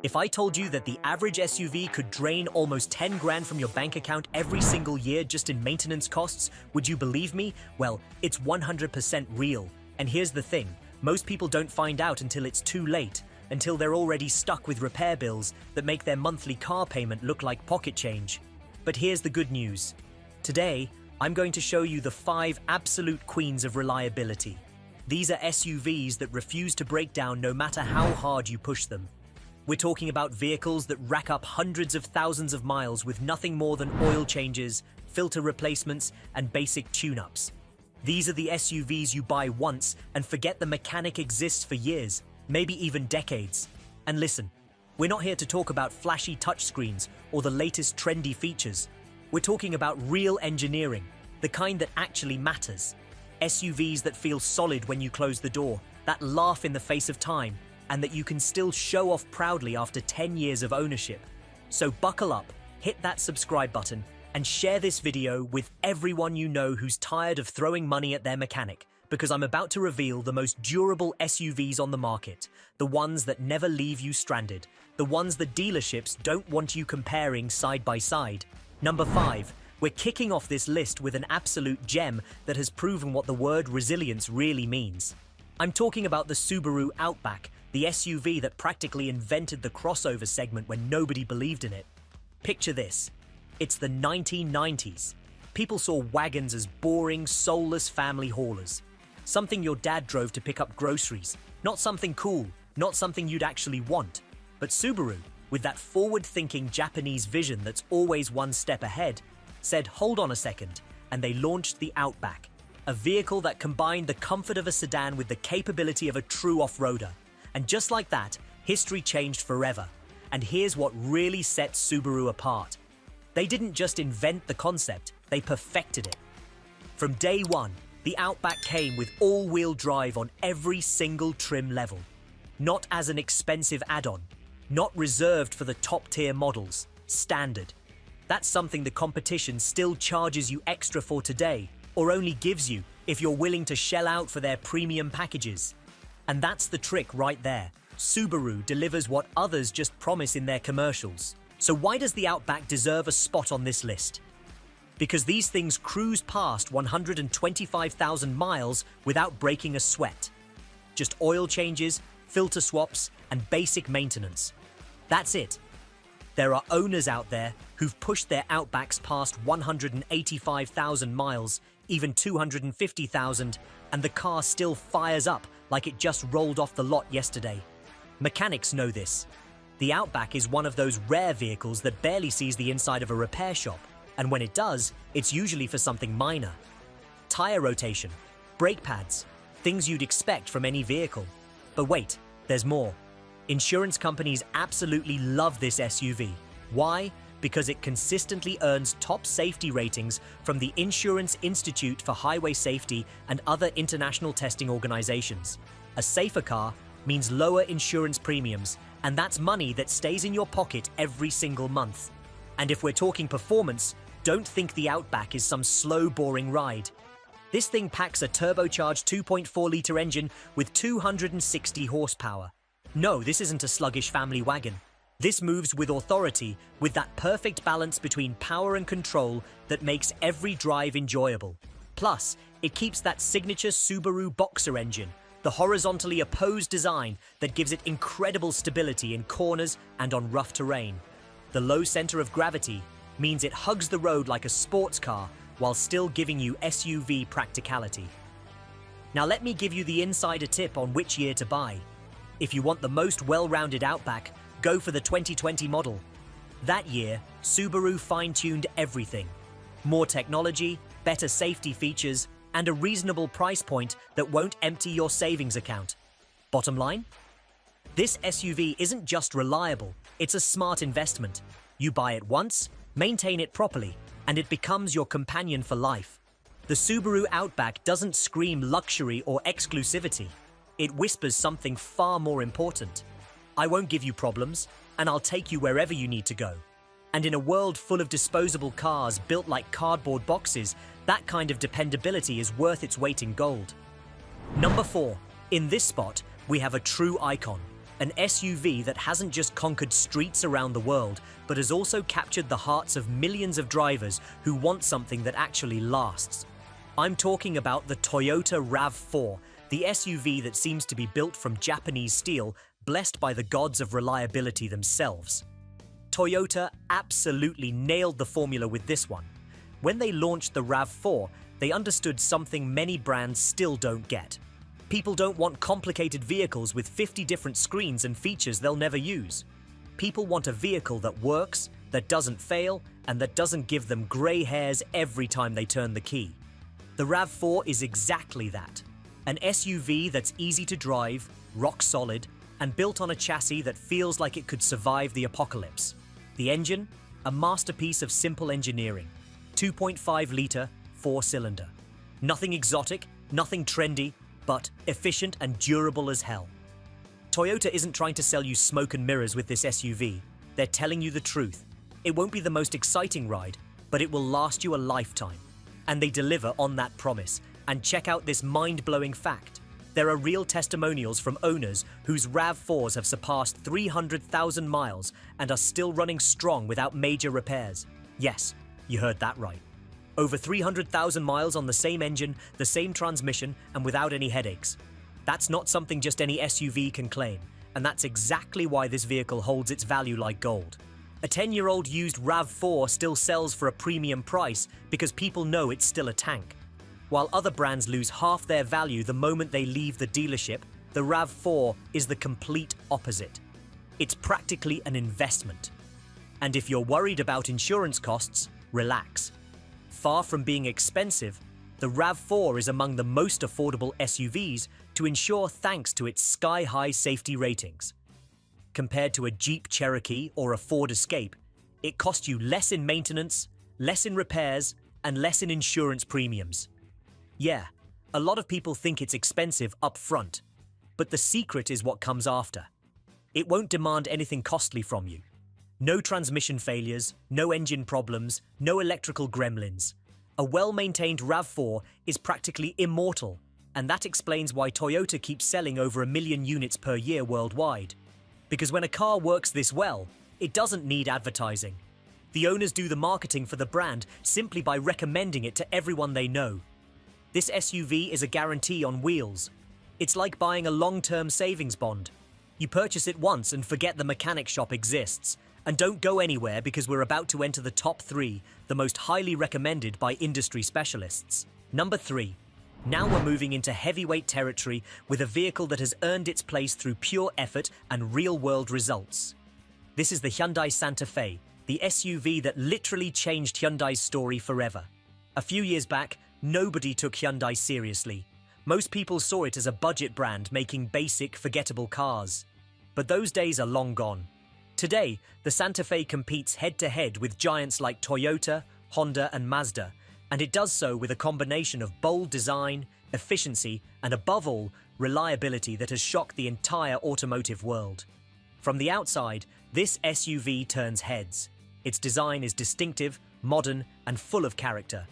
If I told you that the average SUV could drain almost 10 grand from your bank account every single year just in maintenance costs, would you believe me? Well, it's 100% real. And here's the thing, most people don't find out until it's too late, until they're already stuck with repair bills that make their monthly car payment look like pocket change. But here's the good news. Today, I'm going to show you the 5 absolute queens of reliability. These are SUVs that refuse to break down no matter how hard you push them. We're talking about vehicles that rack up hundreds of thousands of miles with nothing more than oil changes, filter replacements, and basic tune-ups. These are the SUVs you buy once and forget the mechanic exists for years, maybe even decades. And listen, we're not here to talk about flashy touchscreens or the latest trendy features. We're talking about real engineering, the kind that actually matters. SUVs that feel solid when you close the door, that laugh in the face of time, and that you can still show off proudly after 10 years of ownership. So buckle up, hit that subscribe button, and share this video with everyone you know who's tired of throwing money at their mechanic, because I'm about to reveal the most durable SUVs on the market, the ones that never leave you stranded, the ones the dealerships don't want you comparing side by side. Number 5. We're kicking off this list with an absolute gem that has proven what the word resilience really means. I'm talking about the Subaru Outback, the SUV that practically invented the crossover segment when nobody believed in it. Picture this. It's the 1990s. People saw wagons as boring, soulless family haulers. Something your dad drove to pick up groceries. Not something cool, not something you'd actually want. But Subaru, with that forward-thinking Japanese vision that's always one step ahead, said, hold on a second, and they launched the Outback, a vehicle that combined the comfort of a sedan with the capability of a true off-roader. And just like that, history changed forever. And here's what really sets Subaru apart. They didn't just invent the concept, they perfected it. From day one, the Outback came with all-wheel drive on every single trim level. Not as an expensive add-on, not reserved for the top-tier models, standard. That's something the competition still charges you extra for today, or only gives you if you're willing to shell out for their premium packages. And that's the trick right there. Subaru delivers what others just promise in their commercials. So why does the Outback deserve a spot on this list? Because these things cruise past 125,000 miles without breaking a sweat. Just oil changes, filter swaps, and basic maintenance. That's it. There are owners out there who've pushed their Outbacks past 185,000 miles, even 250,000, and the car still fires up like it just rolled off the lot yesterday. Mechanics know this. The Outback is one of those rare vehicles that barely sees the inside of a repair shop, and when it does, it's usually for something minor. Tire rotation, brake pads, things you'd expect from any vehicle. But wait, there's more. Insurance companies absolutely love this SUV. Why? Because it consistently earns top safety ratings from the Insurance Institute for Highway Safety and other international testing organizations. A safer car means lower insurance premiums, and that's money that stays in your pocket every single month. And if we're talking performance, don't think the Outback is some slow, boring ride. This thing packs a turbocharged 2.4-liter engine with 260 horsepower. No, this isn't a sluggish family wagon. This moves with authority, with that perfect balance between power and control that makes every drive enjoyable. Plus, it keeps that signature Subaru Boxer engine, the horizontally opposed design that gives it incredible stability in corners and on rough terrain. The low center of gravity means it hugs the road like a sports car while still giving you SUV practicality. Now let me give you the insider tip on which year to buy. If you want the most well-rounded Outback, go for the 2020 model. That year, Subaru fine-tuned everything. More technology, better safety features, and a reasonable price point that won't empty your savings account. Bottom line? This SUV isn't just reliable, it's a smart investment. You buy it once, maintain it properly, and it becomes your companion for life. The Subaru Outback doesn't scream luxury or exclusivity. It whispers something far more important. I won't give you problems, and I'll take you wherever you need to go. And in a world full of disposable cars built like cardboard boxes, that kind of dependability is worth its weight in gold. Number 4. In this spot, we have a true icon, An SUV that hasn't just conquered streets around the world, but has also captured the hearts of millions of drivers who want something that actually lasts. I'm talking about the Toyota RAV4, the SUV that seems to be built from Japanese steel, blessed by the gods of reliability themselves. Toyota absolutely nailed the formula with this one. When they launched the RAV4, they understood something many brands still don't get. People don't want complicated vehicles with 50 different screens and features they'll never use. People want a vehicle that works, that doesn't fail, and that doesn't give them grey hairs every time they turn the key. The RAV4 is exactly that. An SUV that's easy to drive, rock solid, and built on a chassis that feels like it could survive the apocalypse. The engine? A masterpiece of simple engineering. 2.5-litre, 4-cylinder. Nothing exotic, nothing trendy, but efficient and durable as hell. Toyota isn't trying to sell you smoke and mirrors with this SUV. They're telling you the truth. It won't be the most exciting ride, but it will last you a lifetime. And they deliver on that promise. And check out this mind-blowing fact. There are real testimonials from owners whose RAV4s have surpassed 300,000 miles and are still running strong without major repairs. Yes, you heard that right. Over 300,000 miles on the same engine, the same transmission, and without any headaches. That's not something just any SUV can claim, and that's exactly why this vehicle holds its value like gold. A 10-year-old used RAV4 still sells for a premium price because people know it's still a tank. While other brands lose half their value the moment they leave the dealership, the RAV4 is the complete opposite. It's practically an investment. And if you're worried about insurance costs, relax. Far from being expensive, the RAV4 is among the most affordable SUVs to insure thanks to its sky-high safety ratings. Compared to a Jeep Cherokee or a Ford Escape, it costs you less in maintenance, less in repairs, and less in insurance premiums. Yeah, a lot of people think it's expensive up front, but the secret is what comes after. It won't demand anything costly from you. No transmission failures, no engine problems, no electrical gremlins. A well-maintained RAV4 is practically immortal, and that explains why Toyota keeps selling over 1 million units per year worldwide. Because when a car works this well, it doesn't need advertising. The owners do the marketing for the brand simply by recommending it to everyone they know. This SUV is a guarantee on wheels. It's like buying a long-term savings bond. You purchase it once and forget the mechanic shop exists. And don't go anywhere because we're about to enter the top 3, the most highly recommended by industry specialists. Number 3. Now we're moving into heavyweight territory with a vehicle that has earned its place through pure effort and real-world results. This is the Hyundai Santa Fe, the SUV that literally changed Hyundai's story forever. A few years back, nobody took Hyundai seriously. Most people saw it as a budget brand making basic, forgettable cars. But those days are long gone. Today, the Santa Fe competes head-to-head with giants like Toyota, Honda, and Mazda, and it does so with a combination of bold design, efficiency, and above all, reliability that has shocked the entire automotive world. From the outside, this SUV turns heads. Its design is distinctive, modern, and full of character.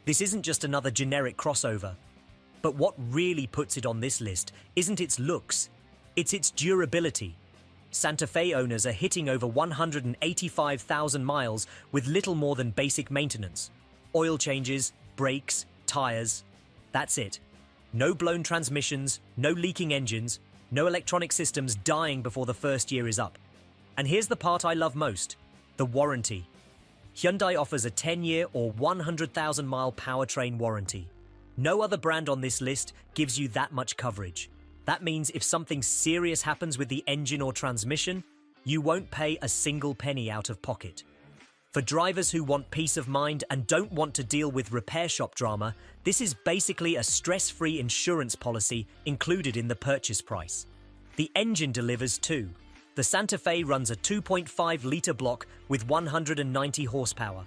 This isn't just another generic crossover. But what really puts it on this list isn't its looks, it's its durability. Santa Fe owners are hitting over 185,000 miles with little more than basic maintenance. Oil changes, brakes, tires. That's it. No blown transmissions, no leaking engines, no electronic systems dying before the first year is up. And here's the part I love most, the warranty. Hyundai offers a 10-year or 100,000-mile powertrain warranty. No other brand on this list gives you that much coverage. That means if something serious happens with the engine or transmission, you won't pay a single penny out of pocket. For drivers who want peace of mind and don't want to deal with repair shop drama, this is basically a stress-free insurance policy included in the purchase price. The engine delivers too. The Santa Fe runs a 2.5-litre block with 190 horsepower.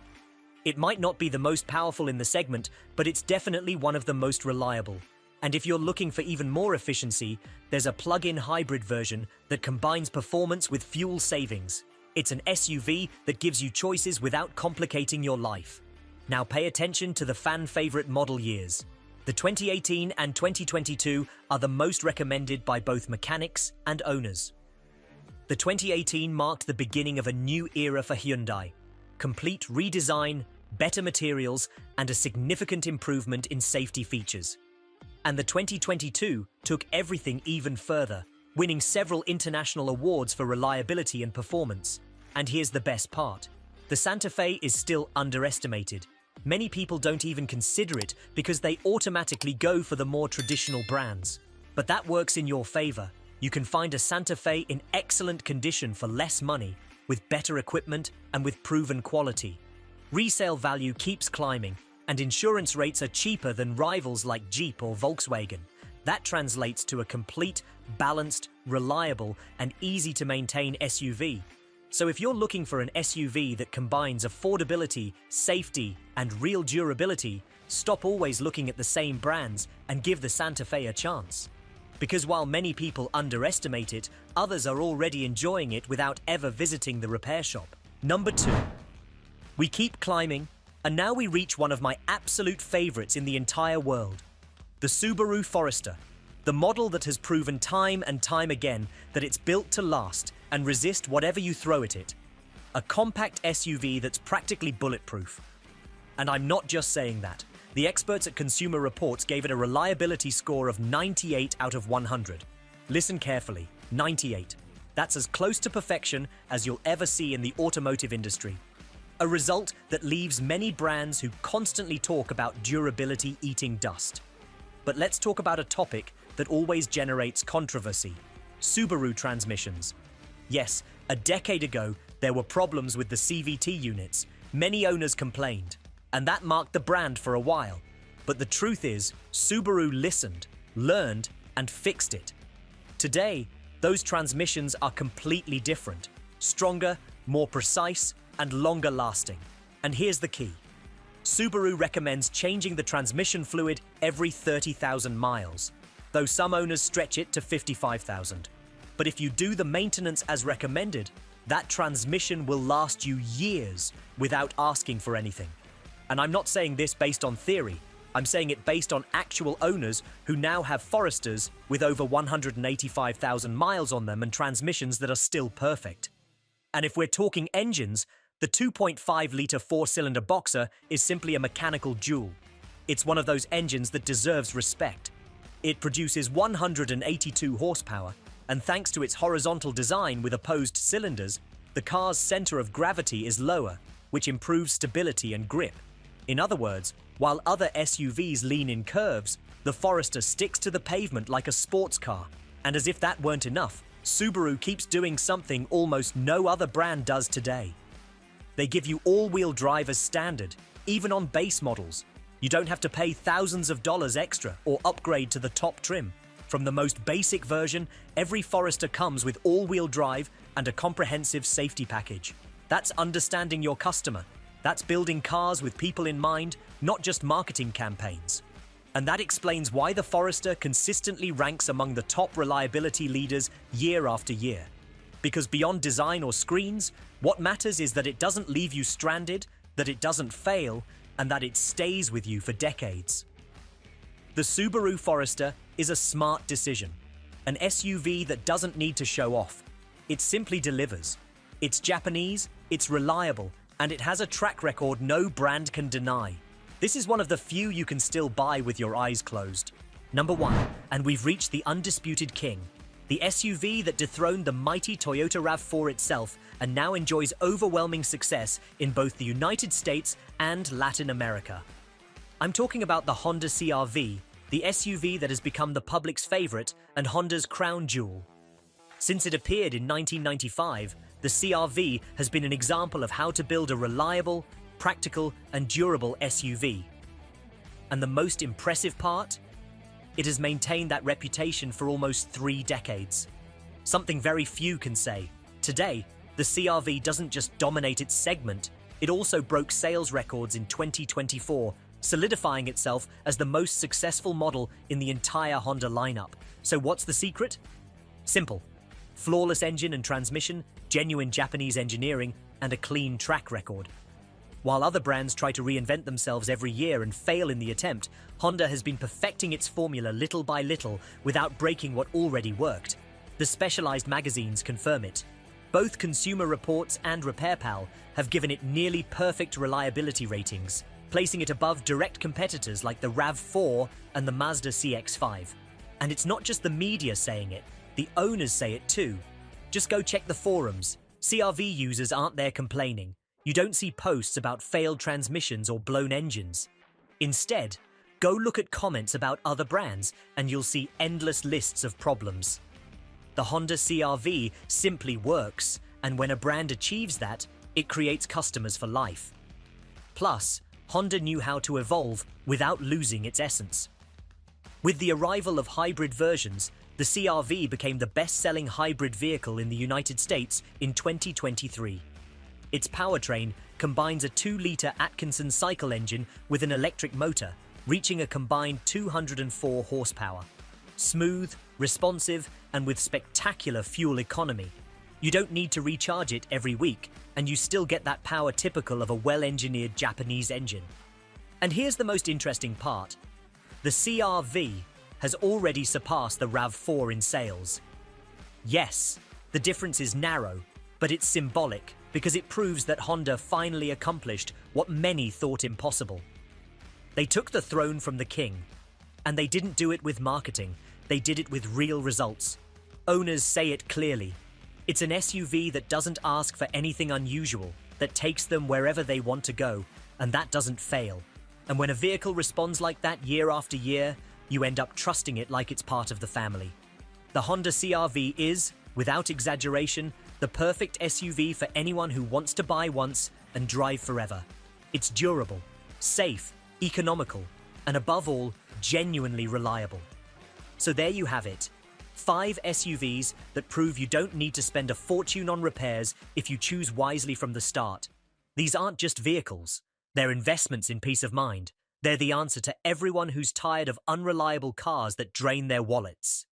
It might not be the most powerful in the segment, but it's definitely one of the most reliable. And if you're looking for even more efficiency, there's a plug-in hybrid version that combines performance with fuel savings. It's an SUV that gives you choices without complicating your life. Now pay attention to the fan-favorite model years. The 2018 and 2022 are the most recommended by both mechanics and owners. The 2018 marked the beginning of a new era for Hyundai. Complete redesign, better materials, and a significant improvement in safety features. And the 2022 took everything even further, winning several international awards for reliability and performance. And here's the best part. The Santa Fe is still underestimated. Many people don't even consider it because they automatically go for the more traditional brands. But that works in your favor. You can find a Santa Fe in excellent condition for less money, with better equipment and with proven quality. Resale value keeps climbing, and insurance rates are cheaper than rivals like Jeep or Volkswagen. That translates to a complete, balanced, reliable, and easy-to-maintain SUV. So if you're looking for an SUV that combines affordability, safety, and real durability, stop always looking at the same brands and give the Santa Fe a chance. Because while many people underestimate it, others are already enjoying it without ever visiting the repair shop. Number 2. We keep climbing, and now we reach one of my absolute favorites in the entire world. The Subaru Forester. The model that has proven time and time again that it's built to last and resist whatever you throw at it. A compact SUV that's practically bulletproof. And I'm not just saying that. The experts at Consumer Reports gave it a reliability score of 98 out of 100. Listen carefully, 98. That's as close to perfection as you'll ever see in the automotive industry. A result that leaves many brands who constantly talk about durability eating dust. But let's talk about a topic that always generates controversy: Subaru transmissions. Yes, a decade ago, there were problems with the CVT units. Many owners complained, and that marked the brand for a while. But the truth is, Subaru listened, learned, and fixed it. Today, those transmissions are completely different, stronger, more precise, and longer lasting. And here's the key. Subaru recommends changing the transmission fluid every 30,000 miles, though some owners stretch it to 55,000. But if you do the maintenance as recommended, that transmission will last you years without asking for anything. And I'm not saying this based on theory. I'm saying it based on actual owners who now have Foresters with over 185,000 miles on them and transmissions that are still perfect. And if we're talking engines, the 2.5-litre four-cylinder Boxer is simply a mechanical jewel. It's one of those engines that deserves respect. It produces 182 horsepower, and thanks to its horizontal design with opposed cylinders, the car's center of gravity is lower, which improves stability and grip. In other words, while other SUVs lean in curves, the Forester sticks to the pavement like a sports car. And as if that weren't enough, Subaru keeps doing something almost no other brand does today. They give you all-wheel drive as standard, even on base models. You don't have to pay thousands of dollars extra or upgrade to the top trim. From the most basic version, every Forester comes with all-wheel drive and a comprehensive safety package. That's understanding your customer. That's building cars with people in mind, not just marketing campaigns. And that explains why the Forester consistently ranks among the top reliability leaders year after year. Because beyond design or screens, what matters is that it doesn't leave you stranded, that it doesn't fail, and that it stays with you for decades. The Subaru Forester is a smart decision, an SUV that doesn't need to show off. It simply delivers. It's Japanese, it's reliable, and it has a track record no brand can deny. This is one of the few you can still buy with your eyes closed. Number 1, and we've reached the undisputed king. The SUV that dethroned the mighty Toyota RAV4 itself and now enjoys overwhelming success in both the United States and Latin America. I'm talking about the Honda CR-V, the SUV that has become the public's favorite and Honda's crown jewel. Since it appeared in 1995, the CR-V has been an example of how to build a reliable, practical, and durable SUV. And the most impressive part? It has maintained that reputation for almost 3 decades. Something very few can say. Today, the CR-V doesn't just dominate its segment, it also broke sales records in 2024, solidifying itself as the most successful model in the entire Honda lineup. So what's the secret? Simple. Flawless engine and transmission, genuine Japanese engineering, and a clean track record. While other brands try to reinvent themselves every year and fail in the attempt, Honda has been perfecting its formula little by little without breaking what already worked. The specialized magazines confirm it. Both Consumer Reports and RepairPal have given it nearly perfect reliability ratings, placing it above direct competitors like the RAV4 and the Mazda CX-5. And it's not just the media saying it, the owners say it too. Just go check the forums. CR-V users aren't there complaining. You don't see posts about failed transmissions or blown engines. Instead, go look at comments about other brands and you'll see endless lists of problems. The Honda CR-V simply works, and when a brand achieves that, it creates customers for life. Plus, Honda knew how to evolve without losing its essence. With the arrival of hybrid versions, the CR-V became the best-selling hybrid vehicle in the United States in 2023. Its powertrain combines a 2-litre Atkinson cycle engine with an electric motor, reaching a combined 204 horsepower. Smooth, responsive, and with spectacular fuel economy. You don't need to recharge it every week, and you still get that power typical of a well-engineered Japanese engine. And here's the most interesting part. The CR-V has already surpassed the RAV4 in sales. Yes, the difference is narrow, but it's symbolic because it proves that Honda finally accomplished what many thought impossible. They took the throne from the king, and they didn't do it with marketing, they did it with real results. Owners say it clearly. It's an SUV that doesn't ask for anything unusual, that takes them wherever they want to go, and that doesn't fail. And when a vehicle responds like that year after year, you end up trusting it like it's part of the family. The Honda CR-V is, without exaggeration, the perfect SUV for anyone who wants to buy once and drive forever. It's durable, safe, economical, and above all, genuinely reliable. So there you have it. 5 SUVs that prove you don't need to spend a fortune on repairs if you choose wisely from the start. These aren't just vehicles. They're investments in peace of mind. They're the answer to everyone who's tired of unreliable cars that drain their wallets.